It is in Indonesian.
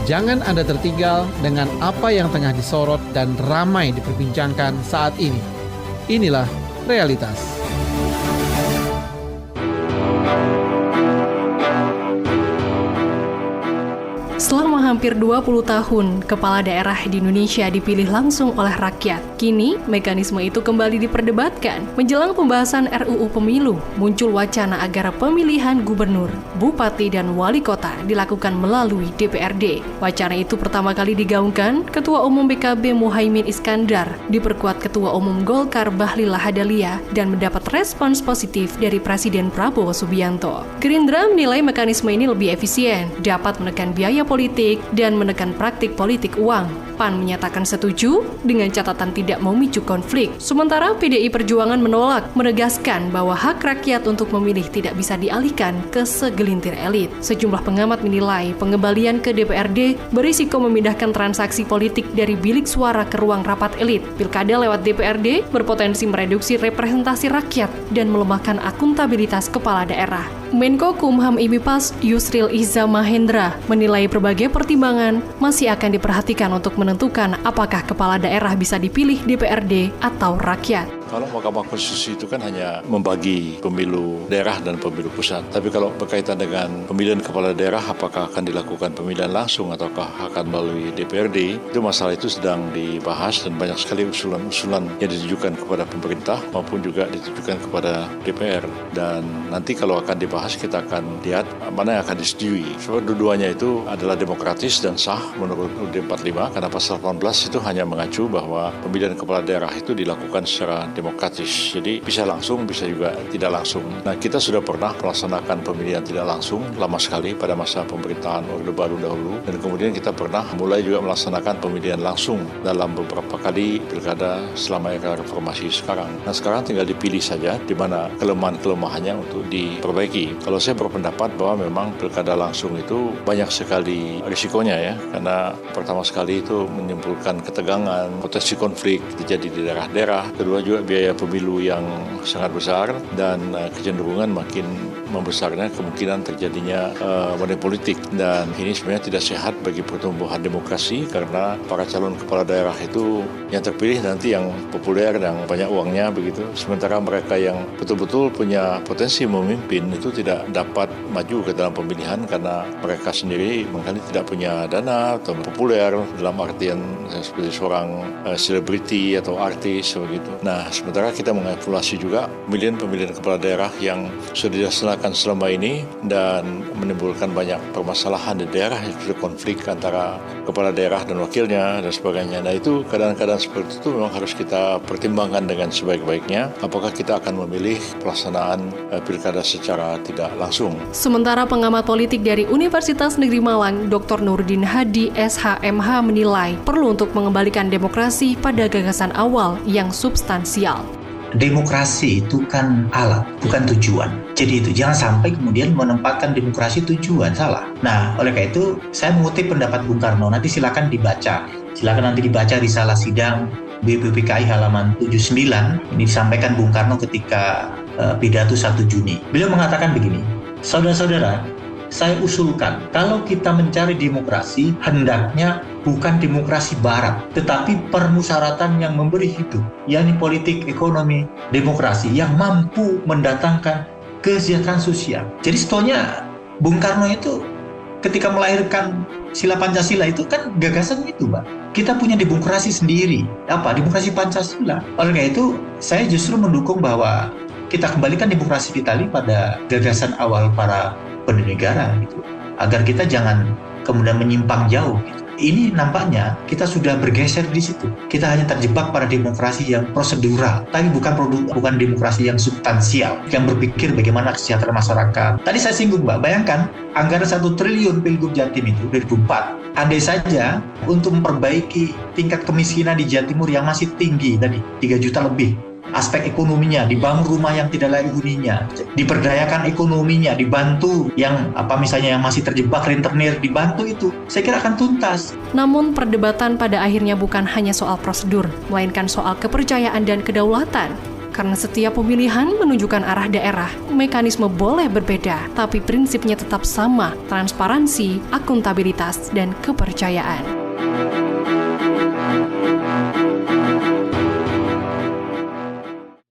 Jangan Anda tertinggal dengan apa yang tengah disorot dan ramai diperbincangkan saat ini. Inilah realitas. Selama hampir 20 tahun, kepala daerah di Indonesia dipilih langsung oleh rakyat. Kini, mekanisme itu kembali diperdebatkan. Menjelang pembahasan RUU Pemilu, muncul wacana agar pemilihan gubernur, bupati, dan wali kota dilakukan melalui DPRD. Wacana itu pertama kali digaungkan Ketua Umum PKB Muhaimin Iskandar, diperkuat Ketua Umum Golkar Bahlil Lahadalia, dan mendapat respons positif dari Presiden Prabowo Subianto. Gerindra menilai mekanisme ini lebih efisien, dapat menekan biaya politik dan menekan praktik politik uang. PAN menyatakan setuju dengan catatan tidak memicu konflik. Sementara PDI Perjuangan menolak, menegaskan bahwa hak rakyat untuk memilih tidak bisa dialihkan ke segelintir elit. Sejumlah pengamat menilai pengembalian ke DPRD berisiko memindahkan transaksi politik dari bilik suara ke ruang rapat elit. Pilkada lewat DPRD berpotensi mereduksi representasi rakyat dan melemahkan akuntabilitas kepala daerah. Menko Kumham IMIPAS Yusril Iza Mahendra menilai berbagai pertimbangan masih akan diperhatikan untuk menentukan apakah kepala daerah bisa dipilih DPRD atau rakyat. Kalau Mahkamah Konstitusi itu kan hanya membagi pemilu daerah dan pemilu pusat. Tapi kalau berkaitan dengan pemilihan kepala daerah, apakah akan dilakukan pemilihan langsung ataukah akan melalui DPRD, itu masalah itu sedang dibahas dan banyak sekali usulan-usulan yang ditujukan kepada pemerintah maupun juga ditujukan kepada DPR. Dan nanti kalau akan dibahas kita akan lihat mana yang akan disetujui. Sebab dua-duanya itu adalah demokratis dan sah menurut UUD 45 karena pasal 18 itu hanya mengacu bahwa pemilihan kepala daerah itu dilakukan secara demokratis. Jadi bisa langsung, bisa juga tidak langsung. Nah, kita sudah pernah melaksanakan pemilihan tidak langsung lama sekali pada masa pemerintahan Orde Baru dahulu. Dan kemudian kita pernah mulai juga melaksanakan pemilihan langsung dalam beberapa kali pilkada selama era reformasi sekarang. Nah, sekarang tinggal dipilih saja di mana kelemahan-kelemahannya untuk diperbaiki. Kalau saya berpendapat bahwa memang pilkada langsung itu banyak sekali risikonya ya. Karena pertama sekali itu menimbulkan ketegangan, potensi konflik terjadi di daerah-daerah. Kedua juga biaya pemilu yang sangat besar dan kecenderungan makin membesarnya kemungkinan terjadinya money politik, dan ini sebenarnya tidak sehat bagi pertumbuhan demokrasi karena para calon kepala daerah itu yang terpilih nanti yang populer, yang banyak uangnya begitu, sementara mereka yang betul-betul punya potensi memimpin itu tidak dapat maju ke dalam pemilihan karena mereka sendiri mungkin tidak punya dana atau populer dalam artian seperti seorang selebriti atau artis begitu. Nah, sementara kita mengevaluasi juga pemilihan kepala daerah yang sudah dilaksanakan selama ini dan menimbulkan banyak permasalahan di daerah, itu konflik antara kepala daerah dan wakilnya dan sebagainya. Nah, itu keadaan-keadaan seperti itu memang harus kita pertimbangkan dengan sebaik-baiknya apakah kita akan memilih pelaksanaan pilkada secara tidak langsung. Sementara pengamat politik dari Universitas Negeri Malang, Dr. Nurdin Hadi SHMH menilai perlu untuk mengembalikan demokrasi pada gagasan awal yang substansial. Demokrasi itu kan alat, bukan tujuan. Jadi itu jangan sampai kemudian menempatkan demokrasi tujuan, salah. Nah, oleh karena itu saya mengutip pendapat Bung Karno, nanti silakan dibaca. Silakan nanti dibaca Risalah Sidang BPPKI halaman 79. Ini disampaikan Bung Karno ketika pidato 1 Juni. Beliau mengatakan begini, saudara-saudara, saya usulkan kalau kita mencari demokrasi, hendaknya bukan demokrasi barat, tetapi permusyawaratan yang memberi hidup, yakni politik, ekonomi, demokrasi yang mampu mendatangkan kesejahteraan sosial. Jadi sebetulnya Bung Karno itu ketika melahirkan sila Pancasila itu kan gagasan itu, Pak. Kita punya demokrasi sendiri, demokrasi Pancasila. Oleh karena itu, saya justru mendukung bahwa kita kembalikan demokrasi kita pada gagasan awal para bernegara gitu, agar kita jangan kemudian menyimpang jauh gitu. Ini nampaknya kita sudah bergeser di situ. Kita hanya terjebak pada demokrasi yang prosedural, tapi bukan demokrasi yang substansial, yang berpikir bagaimana kesejahteraan masyarakat. Tadi saya singgung, Mbak, bayangkan anggaran 1 triliun Pilgub Jatim itu 2004. Andai saja untuk memperbaiki tingkat kemiskinan di Jawa Timur yang masih tinggi tadi, 3 juta lebih. Aspek ekonominya, dibangun rumah yang tidak layak huninya, diperdayakan ekonominya, dibantu yang misalnya yang masih terjebak rentenir, dibantu itu, saya kira akan tuntas. Namun perdebatan pada akhirnya bukan hanya soal prosedur, melainkan soal kepercayaan dan kedaulatan. Karena setiap pemilihan menunjukkan arah daerah, mekanisme boleh berbeda, tapi prinsipnya tetap sama, transparansi, akuntabilitas, dan kepercayaan.